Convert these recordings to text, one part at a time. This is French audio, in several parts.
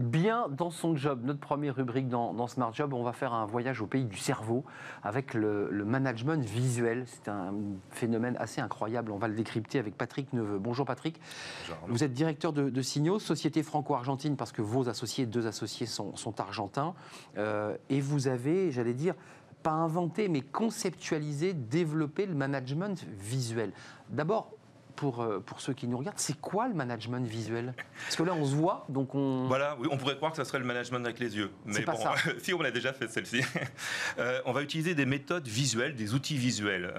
bien dans son job. Notre première rubrique dans Smart Job, on va faire un voyage au pays du cerveau avec le management visuel. C'est un phénomène assez incroyable. On va le décrypter avec Patrick Neveu. Bonjour Patrick. Bonjour. Vous êtes directeur de Signaux, société franco-argentine, parce que vos associés, 2 associés sont argentins. Et vous avez, j'allais dire, pas inventé, mais conceptualisé, développé le management visuel. D'abord, pour ceux qui nous regardent, c'est quoi le management visuel? Parce que là, on se voit, donc on... Voilà, oui, on pourrait croire que ça serait le management avec les yeux. Mais C'est pas ça. Si on a déjà fait celle-ci. On va utiliser des méthodes visuelles, des outils visuels.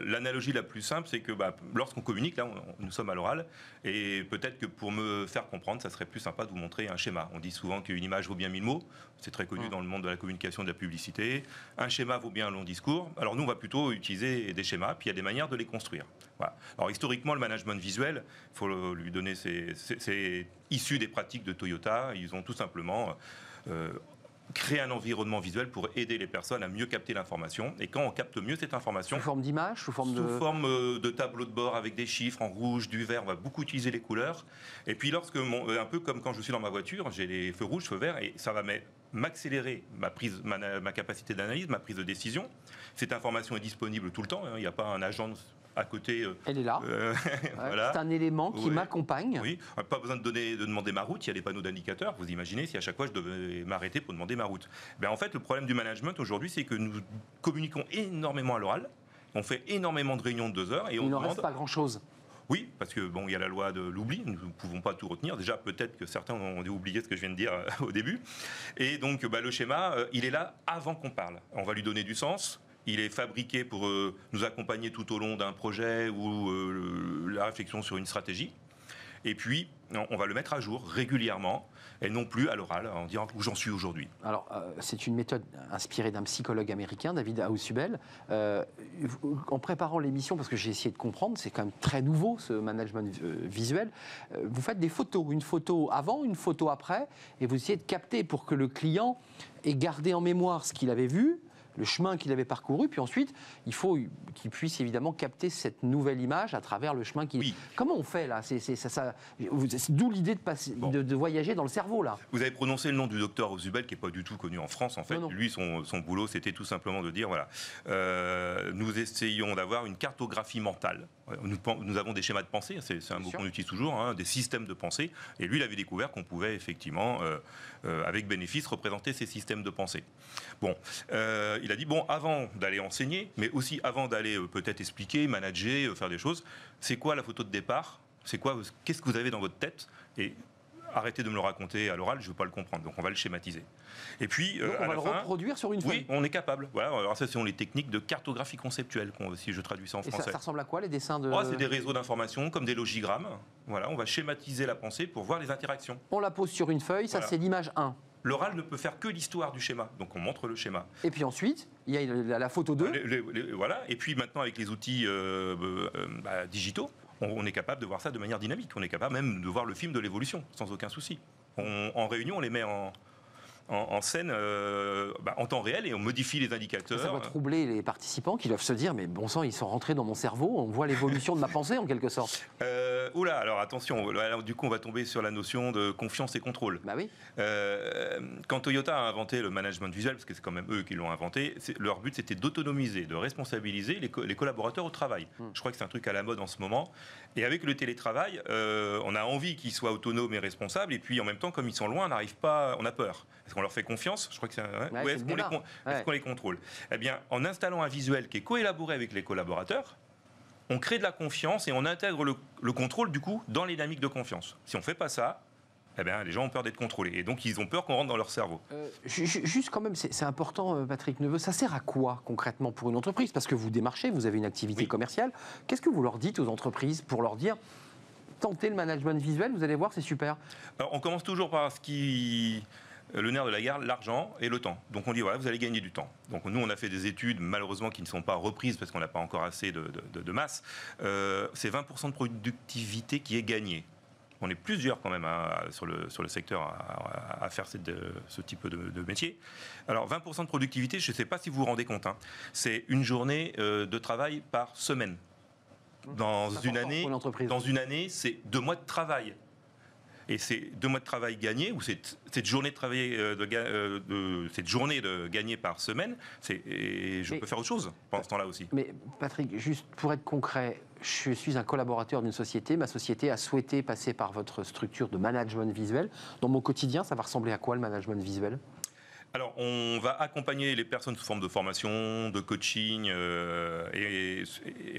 L'analogie la plus simple, c'est que lorsqu'on communique, là, nous sommes à l'oral, et peut-être que pour me faire comprendre, ça serait plus sympa de vous montrer un schéma. On dit souvent qu'une image vaut bien 1000 mots. C'est très connu dans le monde de la communication et de la publicité. Un schéma vaut bien un long discours. Alors nous, on va plutôt utiliser des schémas, puis il y a des manières de les construire. Voilà. Alors historiquement, le management visuel, il faut lui donner, c'est issu des pratiques de Toyota. Ils ont tout simplement créé un environnement visuel pour aider les personnes à mieux capter l'information. Et quand on capte mieux cette information... Sous forme d'image, sous forme de tableau de bord avec des chiffres en rouge, du vert, on va beaucoup utiliser les couleurs. Et puis un peu comme quand je suis dans ma voiture, j'ai les feux rouges, feux verts, et ça va m'accélérer ma capacité d'analyse, ma prise de décision. Cette information est disponible tout le temps, il n'y a pas un agent à côté. Elle est là. Voilà. C'est un élément qui m'accompagne. Oui, pas besoin de demander ma route, il y a des panneaux d'indicateurs. Vous imaginez si à chaque fois je devais m'arrêter pour demander ma route. En fait, le problème du management aujourd'hui, c'est que nous communiquons énormément à l'oral. On fait énormément de réunions de 2 heures. Et il n'en reste pas grand-chose. Oui, parce que il y a la loi de l'oubli, nous ne pouvons pas tout retenir. Déjà, peut-être que certains ont oublié ce que je viens de dire au début. Et donc, le schéma, il est là avant qu'on parle. On va lui donner du sens. Il est fabriqué pour nous accompagner tout au long d'un projet ou la réflexion sur une stratégie. Et puis, on va le mettre à jour régulièrement, et non plus à l'oral, en disant où j'en suis aujourd'hui. Alors, c'est une méthode inspirée d'un psychologue américain, David Ausubel. En préparant l'émission, parce que j'ai essayé de comprendre, c'est quand même très nouveau, ce management visuel, vous faites des photos, une photo avant, une photo après, et vous essayez de capter pour que le client ait gardé en mémoire ce qu'il avait vu, le chemin qu'il avait parcouru, puis ensuite, il faut qu'il puisse évidemment capter cette nouvelle image à travers le chemin qu'il... Oui. Comment on fait, là? D'où l'idée de voyager dans le cerveau, là. Vous avez prononcé le nom du docteur Ausubel, qui n'est pas du tout connu en France, en fait. Non. Lui, son boulot, c'était tout simplement de dire, voilà, nous essayons d'avoir une cartographie mentale. Nous avons des schémas de pensée, c'est un mot qu'on utilise toujours, des systèmes de pensée. Et lui, il avait découvert qu'on pouvait effectivement, avec bénéfice, représenter ces systèmes de pensée. Il a dit, avant d'aller enseigner, mais aussi avant d'aller peut-être expliquer, manager, faire des choses, c'est quoi la photo de départ? Qu'est-ce que vous avez dans votre tête? Et arrêtez de me le raconter à l'oral, je ne veux pas le comprendre. Donc on va le schématiser. Et puis, donc on va le reproduire sur une feuille. Oui, on est capable. Voilà. Alors ça, ce sont les techniques de cartographie conceptuelle, si je traduis ça en français. Et ça ressemble à quoi, les dessins de... C'est des réseaux d'informations, comme des logigrammes. Voilà, on va schématiser la pensée pour voir les interactions. On la pose sur une feuille, ça c'est l'image 1. L'oral ne peut faire que l'histoire du schéma, donc on montre le schéma. Et puis ensuite, il y a la photo 2. Voilà, et puis maintenant avec les outils digitaux, on est capable de voir ça de manière dynamique. On est capable même de voir le film de l'évolution, sans aucun souci. En réunion, on les met en scène en temps réel et on modifie les indicateurs. Ça va troubler les participants qui doivent se dire, mais bon sang, ils sont rentrés dans mon cerveau, on voit l'évolution de ma pensée en quelque sorte. Alors attention, du coup on va tomber sur la notion de confiance et contrôle. Bah oui. Quand Toyota a inventé le management visuel, parce que c'est quand même eux qui l'ont inventé, leur but c'était d'autonomiser, de responsabiliser les collaborateurs au travail. Je crois que c'est un truc à la mode en ce moment. Et avec le télétravail, on a envie qu'ils soient autonomes et responsables, et puis en même temps, comme ils sont loin, on a peur. Est-ce qu'on leur fait confiance? Je crois que c'est ou est-ce qu'on les contrôle? Eh bien, en installant un visuel qui est coélaboré avec les collaborateurs, on crée de la confiance et on intègre le contrôle, du coup, dans les dynamiques de confiance. Si on ne fait pas ça, eh bien, les gens ont peur d'être contrôlés. Et donc, ils ont peur qu'on rentre dans leur cerveau. Juste quand même, c'est important, Patrick Neveu, ça sert à quoi concrètement pour une entreprise? Parce que vous démarchez, vous avez une activité commerciale. Qu'est-ce que vous leur dites aux entreprises pour leur dire, tentez le management visuel, vous allez voir, c'est super? Alors, on commence toujours par le nerf de la guerre, l'argent et le temps. Donc on dit, voilà, vous allez gagner du temps. Donc nous, on a fait des études, malheureusement, qui ne sont pas reprises parce qu'on n'a pas encore assez de masse. C'est 20% de productivité qui est gagnée. On est plusieurs quand même sur le secteur à faire ce type de métier. Alors 20% de productivité, je ne sais pas si vous vous rendez compte, c'est une journée de travail par semaine. Dans une année, c'est 2 mois de travail. Et ces 2 mois de travail gagnés, ou cette journée de travail cette journée de gagnée par semaine, je peux faire autre chose pendant ce temps-là aussi. Mais Patrick, juste pour être concret, je suis un collaborateur d'une société. Ma société a souhaité passer par votre structure de management visuel. Dans mon quotidien, ça va ressembler à quoi le management visuel ? Alors, on va accompagner les personnes sous forme de formation, de coaching, et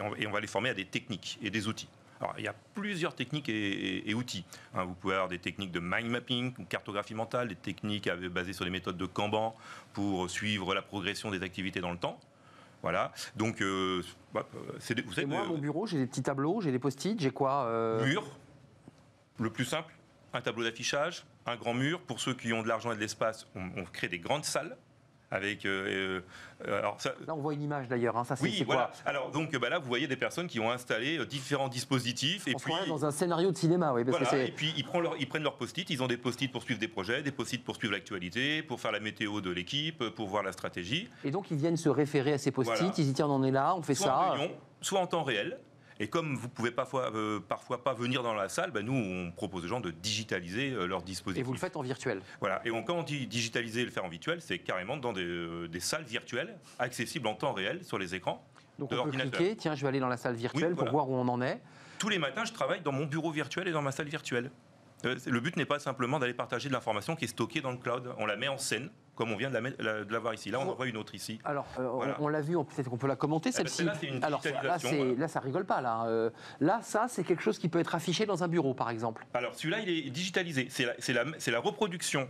on va les former à des techniques et des outils. Alors, il y a plusieurs techniques et outils. Vous pouvez avoir des techniques de mind mapping, cartographie mentale, des techniques basées sur les méthodes de Kanban pour suivre la progression des activités dans le temps. Voilà. Donc, vous savez, moi, mon bureau, j'ai des petits tableaux, j'ai des post-it, j'ai quoi Mur, le plus simple, un tableau d'affichage, un grand mur. Pour ceux qui ont de l'argent et de l'espace, on crée des grandes salles. Avec, là, on voit une image d'ailleurs. Ça, oui, c'est voilà. quoi Alors, donc, là, vous voyez des personnes qui ont installé différents dispositifs. On se croirait dans un scénario de cinéma, oui. Parce que et puis, ils prennent leurs post-it. Ils ont des post-it pour suivre des projets, des post-it pour suivre l'actualité, pour faire la météo de l'équipe, pour voir la stratégie. Et donc, ils viennent se référer à ces post-it. Voilà. Ils disent, tiens, on en est là, on fait soit ça. En réunion, soit en temps réel. Et comme vous ne pouvez parfois pas venir dans la salle, nous, on propose aux gens de digitaliser leur dispositif. Et vous le faites en virtuel. Voilà. Et quand on dit digitaliser et le faire en virtuel, c'est carrément dans des salles virtuelles, accessibles en temps réel sur les écrans. Donc on peut cliquer, tiens, je vais aller dans la salle virtuelle pour voir où on en est. Tous les matins, je travaille dans mon bureau virtuel et dans ma salle virtuelle. Le but n'est pas simplement d'aller partager de l'information qui est stockée dans le cloud. On la met en scène, comme on vient de la voir ici. Là, on en voit une autre ici. Alors, voilà. On l'a vu, peut-être qu'on peut la commenter, celle-ci. Là, c'est une digitalisation. Là, ça rigole pas. Là, ça, c'est quelque chose qui peut être affiché dans un bureau, par exemple. Alors, celui-là, il est digitalisé. C'est la reproduction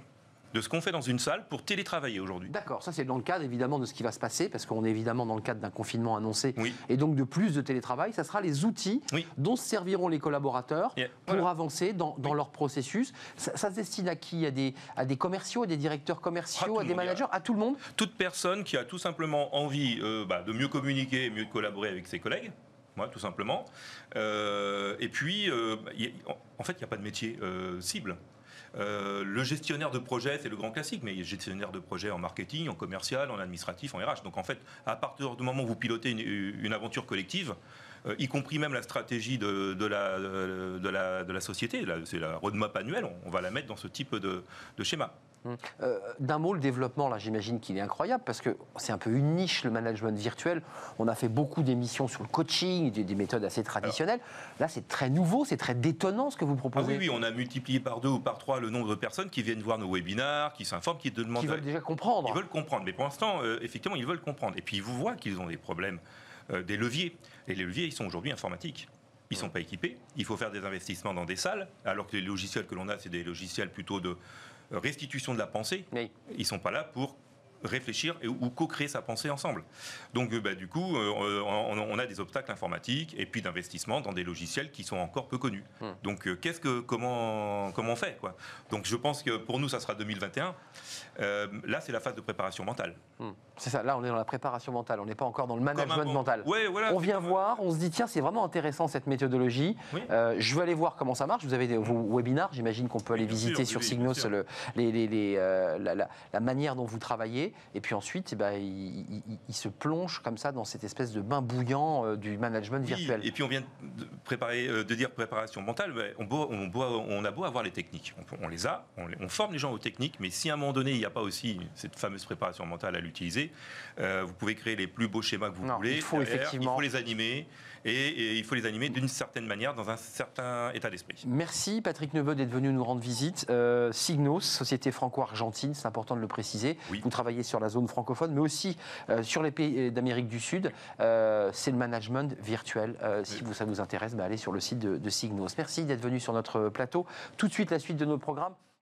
de ce qu'on fait dans une salle pour télétravailler aujourd'hui. D'accord, ça c'est dans le cadre évidemment de ce qui va se passer, parce qu'on est évidemment dans le cadre d'un confinement annoncé, oui. Et donc de plus de télétravail, ça sera les outils dont se serviront les collaborateurs pour avancer dans leur processus. Ça se destine à qui ? À des commerciaux, à des directeurs commerciaux, à des managers, à tout le monde ? Toute personne qui a tout simplement envie de mieux communiquer, mieux collaborer avec ses collègues. Moi, tout simplement. Et puis, en fait, il n'y a pas de métier cible. Le gestionnaire de projet, c'est le grand classique, mais il y a gestionnaire de projet en marketing, en commercial, en administratif, en RH. Donc en fait, à partir du moment où vous pilotez une aventure collective, y compris même la stratégie de la société, c'est la roadmap annuelle, on va la mettre dans ce type de schéma. D'un mot, le développement, là, j'imagine qu'il est incroyable parce que c'est un peu une niche, le management virtuel. On a fait beaucoup d'émissions sur le coaching, des méthodes assez traditionnelles. Là, c'est très nouveau, c'est très détonnant ce que vous proposez. Oui, on a multiplié par 2 ou par 3 le nombre de personnes qui viennent voir nos webinars, qui s'informent, qui demandent... Qui veulent déjà comprendre. Ils veulent comprendre, mais pour l'instant, effectivement, ils veulent comprendre. Et puis, ils vous voient qu'ils ont des problèmes, des leviers. Et les leviers, ils sont aujourd'hui informatiques. Ils ne sont pas équipés. Il faut faire des investissements dans des salles, alors que les logiciels que l'on a, c'est des logiciels plutôt de restitution de la pensée. Oui. Ils ne sont pas là pour réfléchir ou co-créer sa pensée ensemble. Donc du coup, on a des obstacles informatiques et puis d'investissement dans des logiciels qui sont encore peu connus. Donc comment on fait, quoi. Donc je pense que pour nous, ça sera 2021. Là, c'est la phase de préparation mentale. C'est ça, là on est dans la préparation mentale, on n'est pas encore dans le management mental. Ouais, voilà, on vient voir, on se dit tiens c'est vraiment intéressant cette méthodologie, je veux aller voir comment ça marche. Vous avez vos webinars, j'imagine qu'on peut aller visiter sur Signos la manière dont vous travaillez, et puis ensuite il se plonge comme ça dans cette espèce de bain bouillant du management virtuel. Et puis on vient de dire préparation mentale, on a beau avoir les techniques, on les a, on forme les gens aux techniques, mais si à un moment donné il n'y a pas aussi cette fameuse préparation mentale à l'utiliser, vous pouvez créer les plus beaux schémas que vous voulez. Il faut les animer et il faut les animer d'une certaine manière dans un certain état d'esprit. Merci Patrick Neveu d'être venu nous rendre visite. Signos, société franco-argentine, c'est important de le préciser. Oui. Vous travaillez sur la zone francophone, mais aussi sur les pays d'Amérique du Sud. C'est le management virtuel. Si ça vous intéresse, allez sur le site de Signos. Merci d'être venu sur notre plateau. Tout de suite, la suite de nos programmes.